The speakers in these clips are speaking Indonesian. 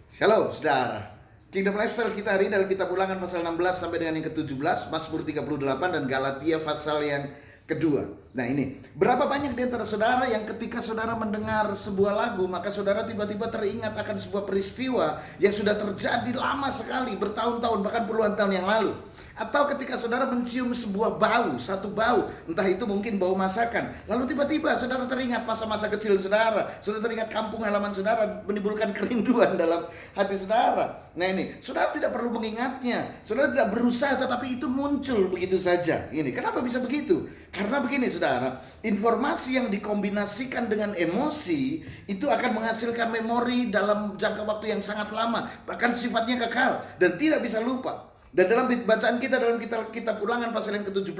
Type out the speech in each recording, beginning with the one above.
Shalom saudara. Kingdom Lifestyle kita hari ini dalam kitab Ulangan pasal 16 sampai dengan yang ke-17, Mazmur 38 dan Galatia pasal yang kedua. Nah ini, berapa banyak di antara saudara yang ketika saudara mendengar sebuah lagu, maka saudara tiba-tiba teringat akan sebuah peristiwa yang sudah terjadi lama sekali, bertahun-tahun, bahkan puluhan tahun yang lalu. Atau ketika saudara mencium sebuah bau, satu bau, entah itu mungkin bau masakan, lalu tiba-tiba saudara teringat masa-masa kecil saudara teringat kampung halaman saudara, menimbulkan kerinduan dalam hati saudara. Nah ini, saudara tidak perlu mengingatnya, saudara tidak berusaha, tetapi itu muncul begitu saja. Ini, kenapa bisa begitu? Karena begini saudara, informasi yang dikombinasikan dengan emosi itu akan menghasilkan memori dalam jangka waktu yang sangat lama, bahkan sifatnya kekal dan tidak bisa lupa. Dan dalam bacaan kita dalam kitab Ulangan pasal yang ke-17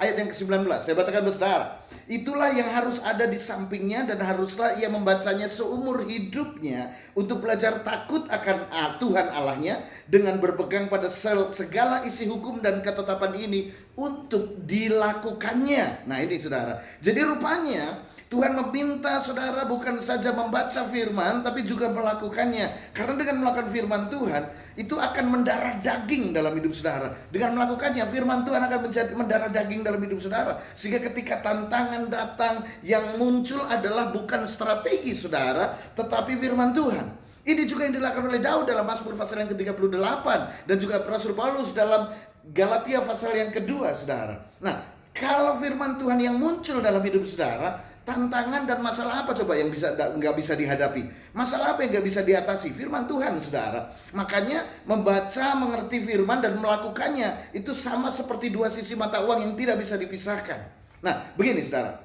ayat yang ke-19, saya bacakan buat saudara. Itulah yang harus ada di sampingnya dan haruslah ia membacanya seumur hidupnya untuk belajar takut akan Tuhan Allahnya dengan berpegang pada segala isi hukum dan ketetapan ini untuk dilakukannya. Nah ini saudara. Jadi rupanya Tuhan meminta saudara bukan saja membaca firman, tapi juga melakukannya. Karena dengan melakukan firman Tuhan, itu akan mendarah daging dalam hidup saudara. Dengan melakukannya, firman Tuhan akan menjadi mendarah daging dalam hidup saudara. Sehingga ketika tantangan datang, yang muncul adalah bukan strategi saudara, tetapi firman Tuhan. Ini juga yang dilakukan oleh Daud dalam Mazmur pasal yang ke-38. Dan juga Rasul Paulus dalam Galatia pasal yang kedua saudara. Nah, kalau firman Tuhan yang muncul dalam hidup saudara, tantangan dan masalah apa coba yang nggak bisa dihadapi? Masalah apa yang nggak bisa diatasi? Firman Tuhan, saudara. Makanya membaca, mengerti firman dan melakukannya itu sama seperti dua sisi mata uang yang tidak bisa dipisahkan. Nah, begini saudara.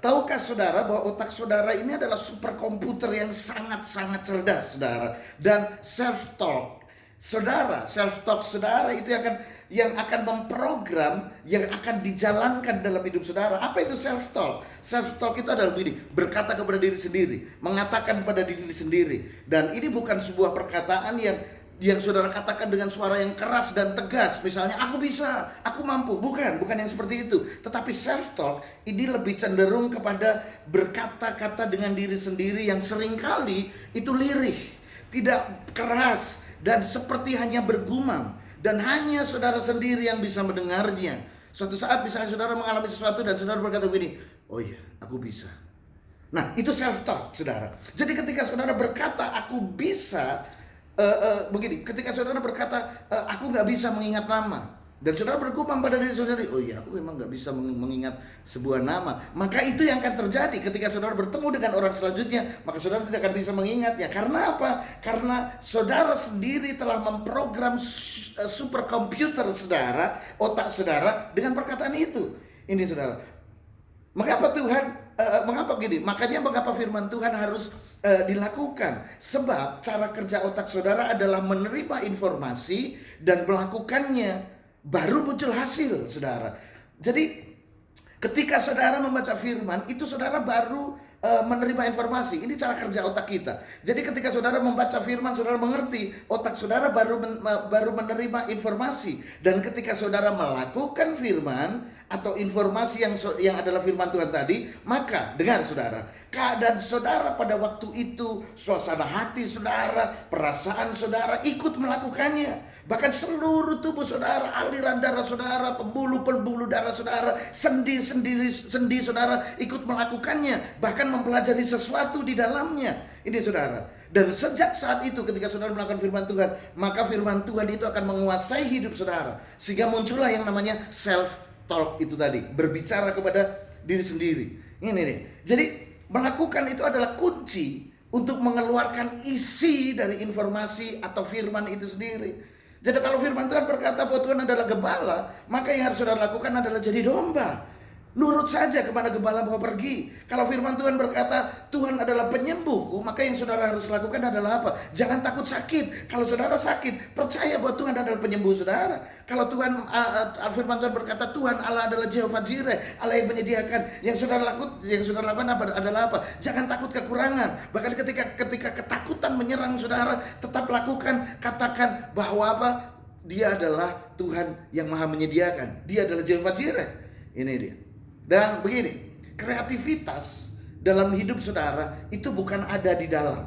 Tahukah saudara bahwa otak saudara ini adalah superkomputer yang sangat-sangat cerdas, saudara, dan self-talk saudara itu yang akan memprogram, yang akan dijalankan dalam hidup saudara. Apa itu self-talk? Self-talk itu adalah begini, berkata kepada diri sendiri, mengatakan pada diri sendiri. Dan ini bukan sebuah perkataan yang saudara katakan dengan suara yang keras dan tegas. Misalnya, aku bisa, aku mampu. Bukan yang seperti itu. Tetapi self-talk ini lebih cenderung kepada berkata-kata dengan diri sendiri yang seringkali itu lirih, tidak keras, dan seperti hanya bergumam. Dan hanya saudara sendiri yang bisa mendengarnya. Suatu saat misalnya saudara mengalami sesuatu dan saudara berkata begini, oh iya, aku bisa. Nah itu self-talk saudara. Jadi ketika saudara berkata aku bisa, begini, ketika saudara berkata aku gak bisa mengingat nama, dan saudara bergumam pada diri saudara, oh iya aku memang gak bisa mengingat sebuah nama, maka itu yang akan terjadi ketika saudara bertemu dengan orang selanjutnya. Maka saudara tidak akan bisa mengingatnya. Karena apa? Karena saudara sendiri telah memprogram superkomputer saudara, otak saudara, dengan perkataan itu. Ini saudara, mengapa gini? Makanya mengapa firman Tuhan harus dilakukan? Sebab cara kerja otak saudara adalah menerima informasi dan melakukannya, baru muncul hasil saudara. Jadi ketika saudara membaca firman, itu saudara baru menerima informasi. Ini cara kerja otak kita. Jadi ketika saudara membaca firman, saudara mengerti, otak saudara baru menerima informasi. Dan ketika saudara melakukan firman atau informasi yang adalah firman Tuhan tadi, maka dengar saudara, keadaan saudara pada waktu itu, suasana hati saudara, perasaan saudara ikut melakukannya. Bahkan seluruh tubuh saudara, aliran darah saudara, pembuluh darah saudara, sendi saudara ikut melakukannya, bahkan mempelajari sesuatu di dalamnya. Ini saudara. Dan sejak saat itu ketika saudara melakukan firman Tuhan, maka firman Tuhan itu akan menguasai hidup saudara. Sehingga muncullah yang namanya self-talk itu tadi, berbicara kepada diri sendiri. Ini nih. Jadi melakukan itu adalah kunci untuk mengeluarkan isi dari informasi atau firman itu sendiri. Jadi kalau firman Tuhan berkata bahwa Tuhan adalah gembala, maka yang harus saudara lakukan adalah jadi domba. Nurut saja kepada gembala mau pergi. Kalau firman Tuhan berkata Tuhan adalah penyembuhku, maka yang saudara harus lakukan adalah apa? Jangan takut sakit. Kalau saudara sakit, percaya bahwa Tuhan adalah penyembuh saudara. Kalau firman Tuhan berkata Tuhan Allah adalah Jehovah Jireh, Allah yang menyediakan. Yang saudara lakukan adalah apa? Jangan takut kekurangan. Bahkan ketika ketakutan menyerang saudara, tetap lakukan, katakan bahwa apa? Dia adalah Tuhan yang maha menyediakan. Dia adalah Jehovah Jireh. Ini dia. Dan begini, kreativitas dalam hidup saudara itu bukan ada di dalam.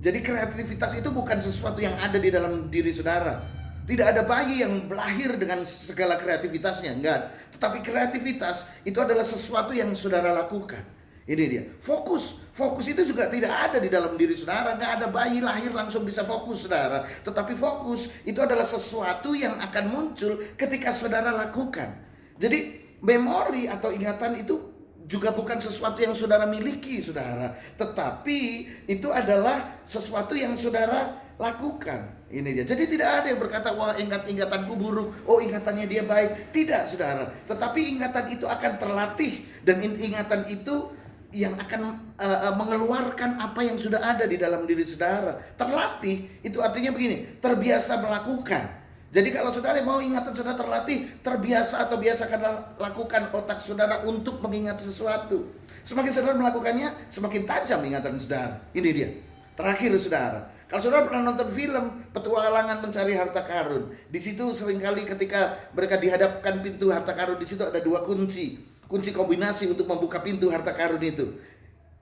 Jadi kreativitas itu bukan sesuatu yang ada di dalam diri saudara. Tidak ada bayi yang lahir dengan segala kreativitasnya, enggak. Tetapi kreativitas itu adalah sesuatu yang saudara lakukan. Ini dia. Fokus itu juga tidak ada di dalam diri saudara. Enggak ada bayi lahir langsung bisa fokus, saudara. Tetapi fokus itu adalah sesuatu yang akan muncul ketika saudara lakukan. Jadi memori atau ingatan itu juga bukan sesuatu yang saudara miliki, saudara. Tetapi itu adalah sesuatu yang saudara lakukan. Ini dia. Jadi tidak ada yang berkata, wah ingatanku buruk, oh ingatannya dia baik. Tidak, saudara. Tetapi ingatan itu akan terlatih. Dan ingatan itu yang akan mengeluarkan apa yang sudah ada di dalam diri saudara. Terlatih, itu artinya begini, terbiasa melakukan. Jadi kalau saudara mau ingatan saudara terlatih, terbiasa atau biasakan lakukan otak saudara untuk mengingat sesuatu. Semakin saudara melakukannya, semakin tajam ingatan saudara. Ini dia. Terakhir saudara, kalau saudara pernah nonton film Petualangan Mencari Harta Karun, di situ seringkali ketika mereka dihadapkan pintu harta karun, di situ ada dua kunci kombinasi untuk membuka pintu harta karun itu.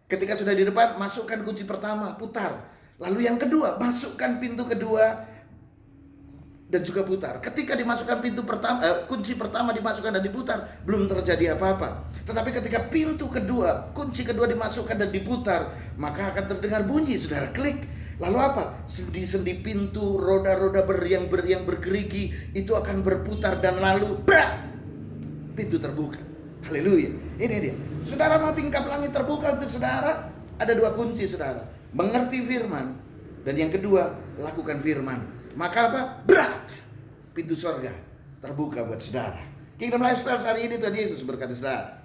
Ketika sudah di depan, masukkan kunci pertama, putar. Lalu yang kedua, masukkan pintu kedua dan juga putar. Ketika dimasukkan pintu pertama, kunci pertama dimasukkan dan diputar, belum terjadi apa-apa. Tetapi ketika pintu kedua, kunci kedua dimasukkan dan diputar, maka akan terdengar bunyi, saudara, klik. Lalu apa? Sendi-sendi pintu, roda-roda yang bergerigi itu akan berputar dan lalu brak, pintu terbuka. Haleluya. Ini dia. Saudara mau tingkap langit terbuka untuk saudara, ada dua kunci, saudara. Mengerti firman, dan yang kedua, lakukan firman. Maka apa? Brak! Pintu sorga terbuka buat saudara. Kingdom Lifestyle hari ini Tuhan Yesus berkati saudara.